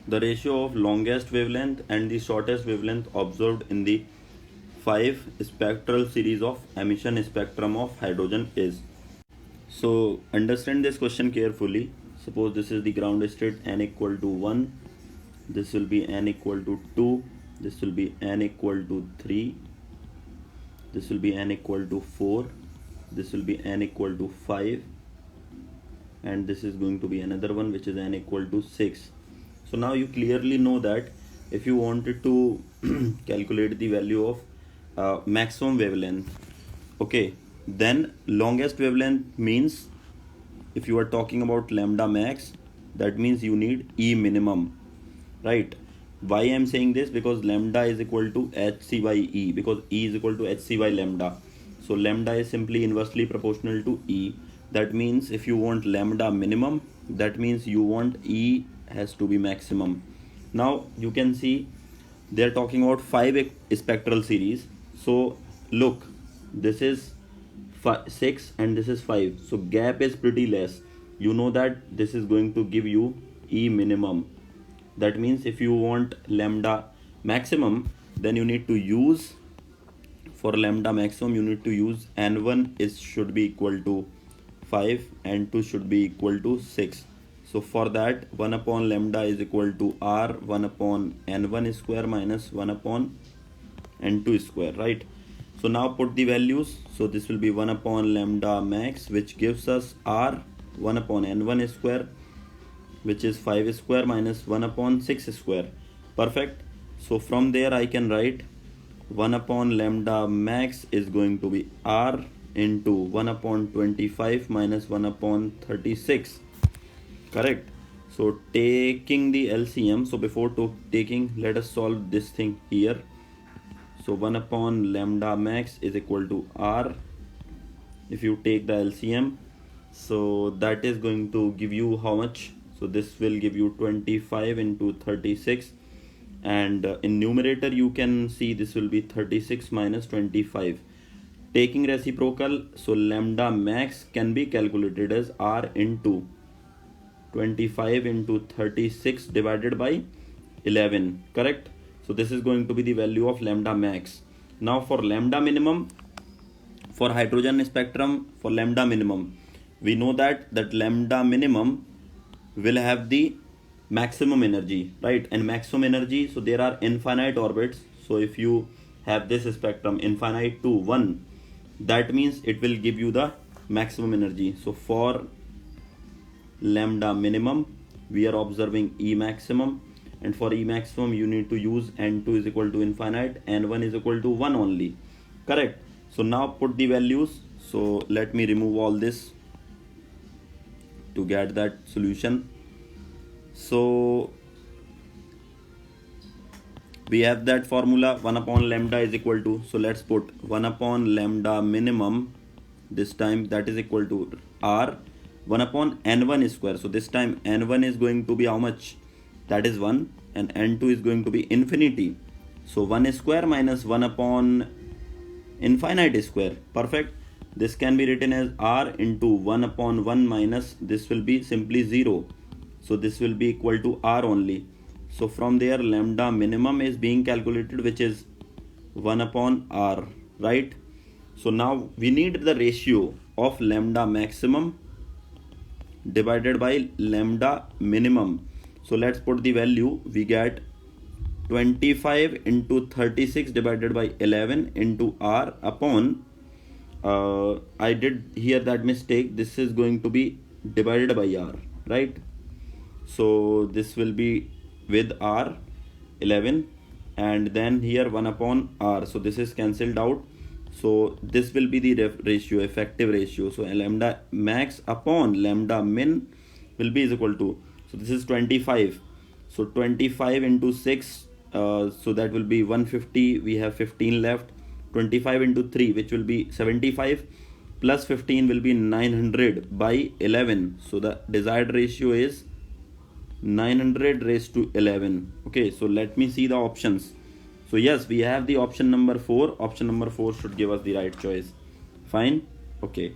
The ratio of longest wavelength and the shortest wavelength observed in the 5 spectral series of emission spectrum of hydrogen is. So understand this question carefully. Suppose this is the ground state, n equal to 1, this will be n equal to 2, this will be n equal to 3, this will be n equal to 4, this will be n equal to 5, and this is going to be another one which is n equal to 6. So now you clearly know that if you wanted to calculate the value of maximum wavelength, okay, then longest wavelength means, if you are talking about lambda max, that means you need E minimum, right? Why I am saying this? Because lambda is equal to hc by E, because E is equal to hc by lambda. So lambda is simply inversely proportional to E. That means if you want lambda minimum, that means you want E has to be maximum. Now you can see they are talking about 5 spectral series. So look, this is 6 and this is 5, so gap is pretty less. You know that this is going to give you E minimum. That means if you want lambda maximum, then you need to use, for lambda maximum you need to use n1 should be equal to 5 and 2 should be equal to 6. So for that 1 upon lambda is equal to r 1 upon n1 square minus 1 upon n2 square, right? So now put the values. So this will be 1 upon lambda max, which gives us r 1 upon n1 square, which is 5 square minus 1 upon 6 square. Perfect. So from there I can write 1 upon lambda max is going to be r into 1 upon 25 minus 1 upon 36. Correct. So taking the LCM, so before taking, let us solve this thing here. So 1 upon lambda max is equal to r. If you take the LCM, so that is going to give you how much? So this will give you 25 into 36, and in numerator you can see this will be 36 minus 25. Taking reciprocal, so lambda max can be calculated as r into 25 into 36 divided by 11, correct? So this is going to be the value of lambda max. Now for lambda minimum, for hydrogen spectrum, for lambda minimum, we know that lambda minimum will have the maximum energy, right? And maximum energy, so there are infinite orbits. So if you have this spectrum infinite to 1, that means it will give you the maximum energy. So for lambda minimum we are observing E maximum, and for E maximum you need to use n2 is equal to infinite, n1 is equal to 1 only, correct? So now put the values. So let me remove all this to get that solution. So we have that formula, 1 upon lambda is equal to, so let's put 1 upon lambda minimum this time, that is equal to r 1 upon n1 square. So this time n1 is going to be how much? That is 1, and n2 is going to be infinity. So 1 square minus 1 upon infinite square. Perfect. This can be written as r into 1 upon 1 minus, this will be simply 0. So this will be equal to r only. So from there lambda minimum is being calculated, which is 1 upon r, right? So now we need the ratio of lambda maximum divided by lambda minimum. So let's put the value. We get 25 into 36 divided by 11 into r upon, I did here that mistake, this is going to be divided by r, right? So this will be with r 11, and then here 1 upon r, so this is cancelled out. So this will be the ratio, effective ratio. So lambda max upon lambda min will be is equal to, so this is 25. So 25 into 6, so that will be 150. We have 15 left. 25 into 3, which will be 75, plus 15 will be 900 by 11. So the desired ratio is 900 raised to 11. Okay, so let me see the options. So yes, we have the option number 4. Option number 4 should give us the right choice. Fine. Okay.